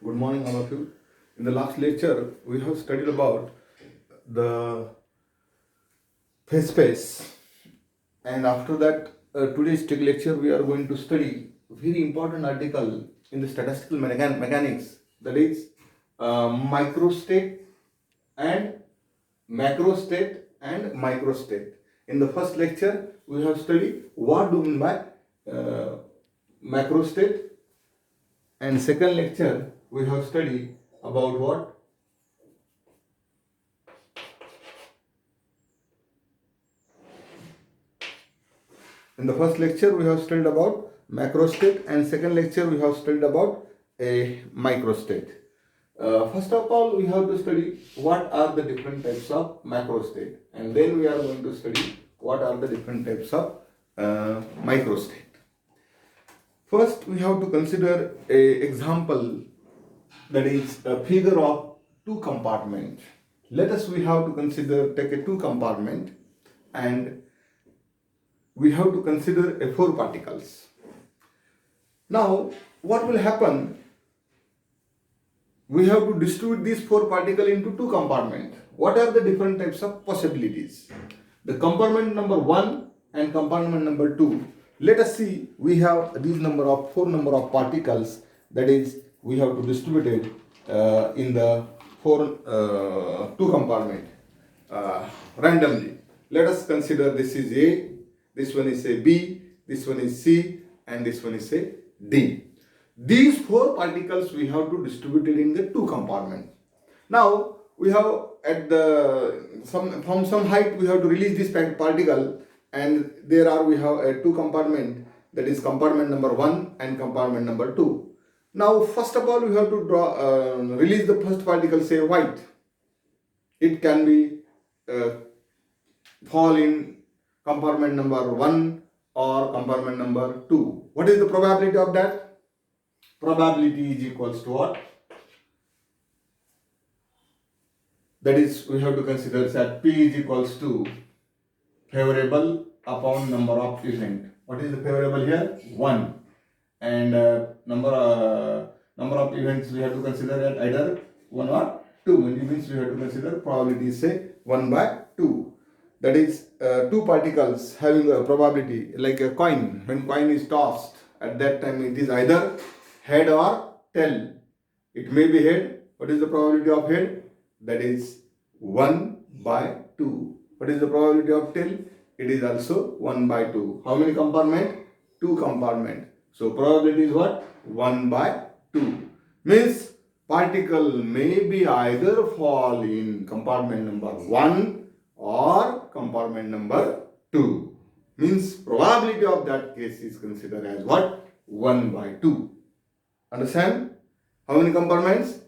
Good morning, all of you. In the last lecture, we have studied about the phase space, and after that, today's tech lecture, we are going to study a very important article in the statistical mechanics, that is microstate and macrostate and microstate. In the first lecture, we have studied what do we mean by macrostate, and second lecture we have studied about what. In the first lecture, we have studied about macrostate, and second lecture, we have studied about a microstate. First of all, we have to study what are the different types of macrostate, and then we are going to study what are the different types of microstate. First, we have to consider a example, that is a figure of two compartment. Let us we have to consider take a two compartment, and we have to consider a four particles. Now, what will happen? We have to distribute these four particles into two compartments. What are the different types of possibilities? The compartment number 1 and compartment number 2. Let us see, we have these four number of particles, that is, we have to distribute it in the two compartment randomly. Let us consider this is A, this one is a B, this one is C, and this one is a D. These four particles we have to distribute it in the two compartments. Now we have at from some height we have to release this particle, and we have a two compartment, that is compartment number 1 and compartment number 2. Now first of all we have to release the first particle, say white. It can be fall in compartment number 1 or compartment number 2. What is the probability of that? Probability is equals to what? That is, we have to consider that P is equals to favorable upon number of event. What is the favorable here? 1. And number of events we have to consider at either 1 or 2. Which means we have to consider probability is say 1 by 2. That is two particles having a probability like a coin. When coin is tossed, at that time it is either head or tail. It may be head. What is the probability of head? That is 1 by 2. What is the probability of tail? It is also 1 by 2. How many compartment? 2 compartment. So probability is what? 1 by 2. Means particle may be either fall in compartment number 1 or compartment number 2. Means probability of that case is considered as what? 1 by 2. Understand? How many compartments?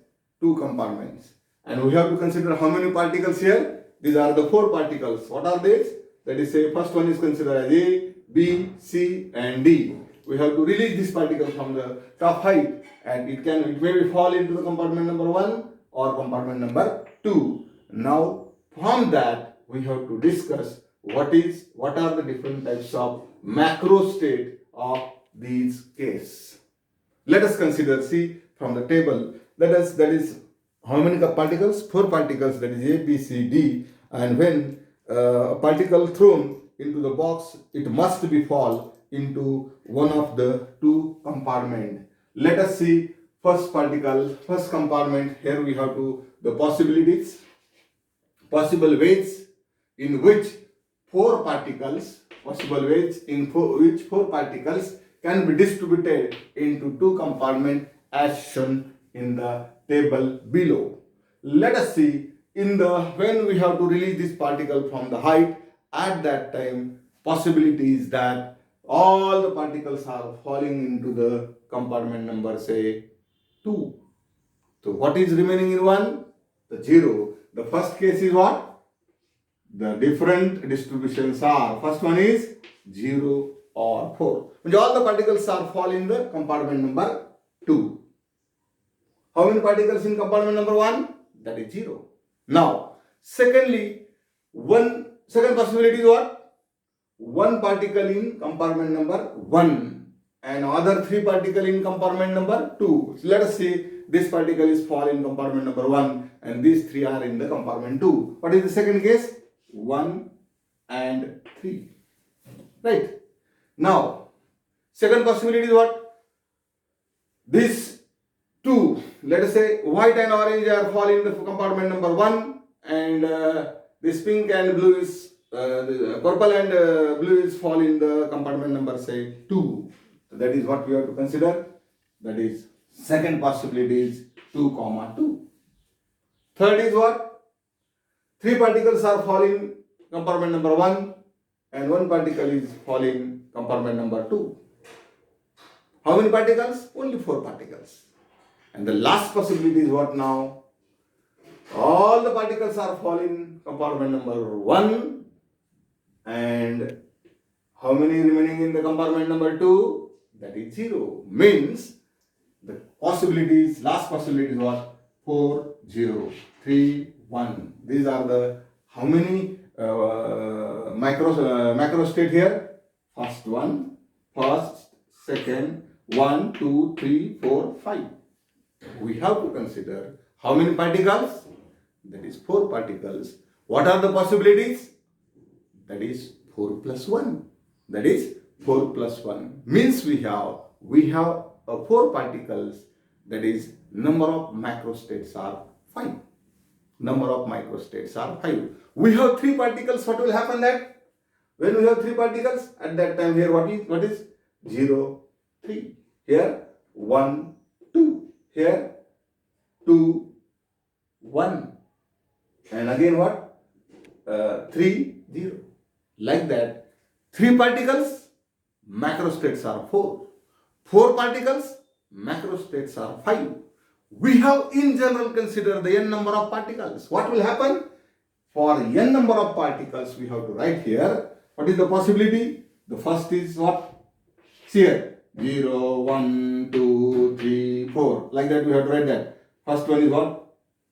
2 compartments. And we have to consider how many particles here? These are the 4 particles. What are these? That is, say, first one is considered as A, B, C, and D. We have to release this particle from the top height, and it may fall into the compartment number 1 or compartment number 2. Now, from that, we have to discuss what are the different types of macrostate of these cases. Let us consider, see from the table, that is how many particles? 4 particles, that is A, B, C, D, and when a particle thrown into the box, it must be fall into one of the 2 compartments. Let us see first compartment. Here we have the possibilities, possible ways in which 4 particles, which 4 particles can be distributed into 2 compartments as shown in the table below. Let us see when we have to release this particle from the height, at that time possibility is that all the particles are falling into the compartment number, say, 2. So what is remaining in 1? The 0. The first case is what? The different distributions are, first one is 0 or 4. When all the particles are fall in the compartment number 2. How many particles in compartment number 1? That is 0. Now, second possibility is what? 1 particle in compartment number 1 and other 3 particles in compartment number 2. So let us see this particle is fall in compartment number 1 and these 3 are in the compartment 2. What is the second case? 1 and 3. Right. Now, second possibility is what? These two, let us say white and orange are fall in the compartment number 1 and this pink and blue is, purple and blue is fall in the compartment number say 2. So that is what we have to consider. That is second possibility is 2, 2. Third is what? 3 particles are falling compartment number 1 and 1 particle is falling compartment number 2. How many particles? Only 4 particles. And the last possibility is what now? All the particles are falling compartment number 1 and how many remaining in the compartment number 2? That is 0. Means the possibilities, last possibility is what? 4, 0, 3, 1. These are the how many macro state here? First one, first, second, 1, 2, 3, 4, 5. We have to consider how many particles? That is 4 particles. What are the possibilities? That is 4 plus 1. That is 4 plus 1. Means we have 4 particles. That is number of macrostates are 5. Number of microstates are 5. We have 3 particles. What will happen that? When we have 3 particles, at that time here what is? 0, 3. Here 1, 2. Here 2, 1. And again what? 3, 0. Like that. 3 particles, macrostates are 4. 4 particles, macrostates are 5. We have in general considered the n number of particles. What will happen? For n number of particles, we have to write here. What is the possibility? The first is what? See here. 0, 1, 2, 3, 4. Like that we have to write that. First one is what?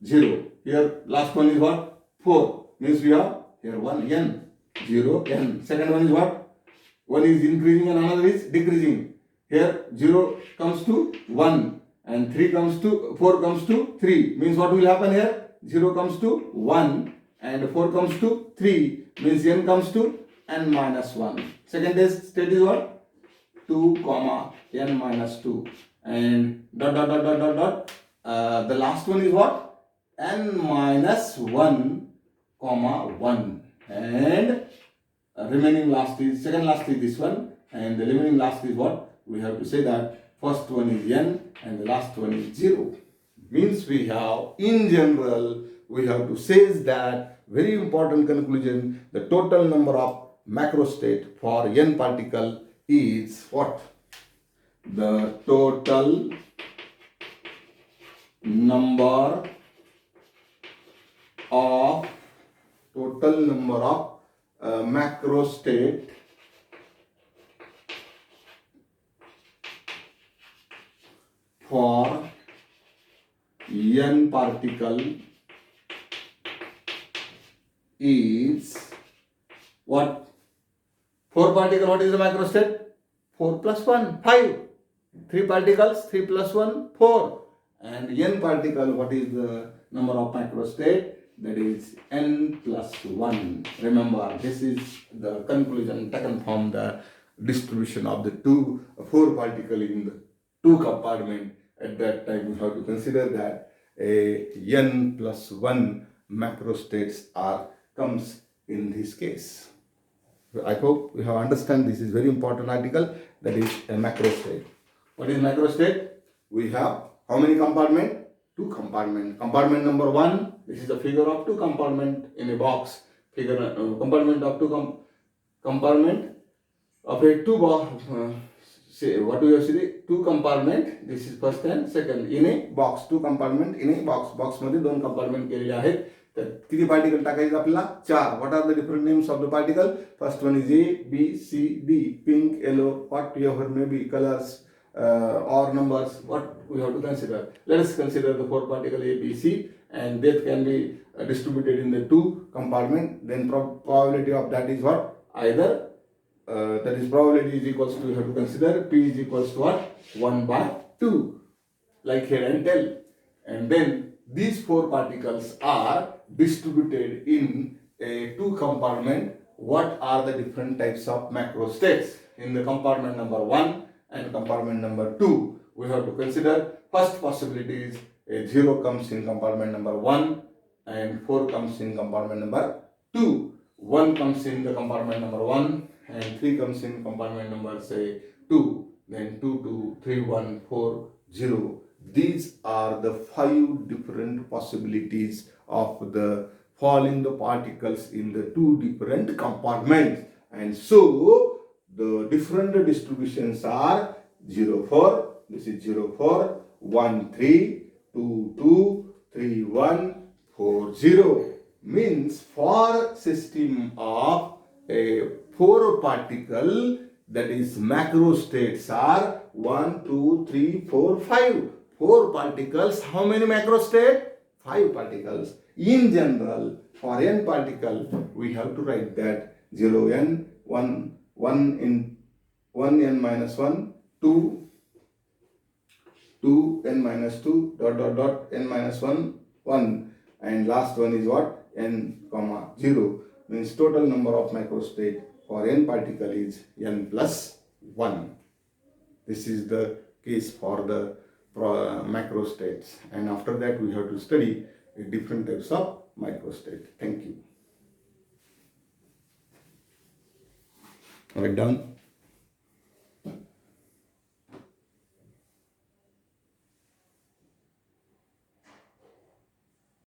0. Here last one is what? 4. Means we have here 1 n. 0 n. Second one is what? One is increasing and another is decreasing. Here 0 comes to 1 and 3 comes to 4 comes to 3. Means what will happen here? 0 comes to 1 and 4 comes to 3. Means n comes to n minus 1. Second state is what? 2, n minus 2 and dot. The last one is what? N minus 1, 1 and remaining last is, second last is this one and the remaining last is what? We have to say that first one is n and the last one is 0. Means we have in general we have to say that very important conclusion, the total number of macrostate for n particle is what? The total number of macrostate for n particle is what? 4 particle, what is the macrostate? 4 plus 1, 5. 3 particles, 3 plus 1, 4. And n particle, what is the number of macrostate? That is n plus 1. Remember, this is the conclusion taken from the distribution of the 4 particle in the 2 compartment. At that time, we have to consider that a n plus 1 macrostates comes in this case. I hope you have understand this is very important article, that is a macrostate. What is macrostate? We have how many compartment? 2 compartment. Compartment number 1, this is the figure of 2 compartment in a box. Figure compartment of 2 compartment of a 2 box. Say what do you see? 2 compartment. This is first and second in a box. 2 compartment in a box. Box मध्ये 2 compartment केलेले आहेत. तर किती particle टाकायचे आपल्याला? 4. What are the different names of the particle? First one is A, B, C, D. Pink, yellow, whatever may be colors or numbers. What we have to consider? Let us consider the 4 particle A, B, C, and that can be distributed in the 2 compartment. Then probability of that is what? Either that is probability is equals to, you have to consider P is equals to what? 1/2. Like here and tell. and then these 4 particles are distributed in a 2 compartment. What are the different types of macrostates? In the compartment number 1 and compartment number 2, we have to consider first possibility is a 0 comes in compartment number 1 and 4 comes in compartment number 2. 1 comes in the compartment number 1 and 3 comes in compartment number say 2. Then 2, 2, 3, 1, 4, 0. These are the 5 different possibilities of the falling the particles in the 2 different compartments. And so the different distributions are 0, 4, this is 0, 4, 1, 3, 2, 2, 3, 1, 4, 0. Means for system of a 4 particle, that is macrostates are 1, 2, 3, 4, 5. 4 particles, how many macrostate? 5 particles. In general, for n particle, we have to write that 0 n, 1 in 1 n minus 1, 2 n minus 2, dot dot dot n minus 1, 1. And last one is what? N comma 0. Means total number of macrostate for n particle is n plus 1. This is the case for the macrostates. And after that we have to study different types of microstate. Thank you. Write down.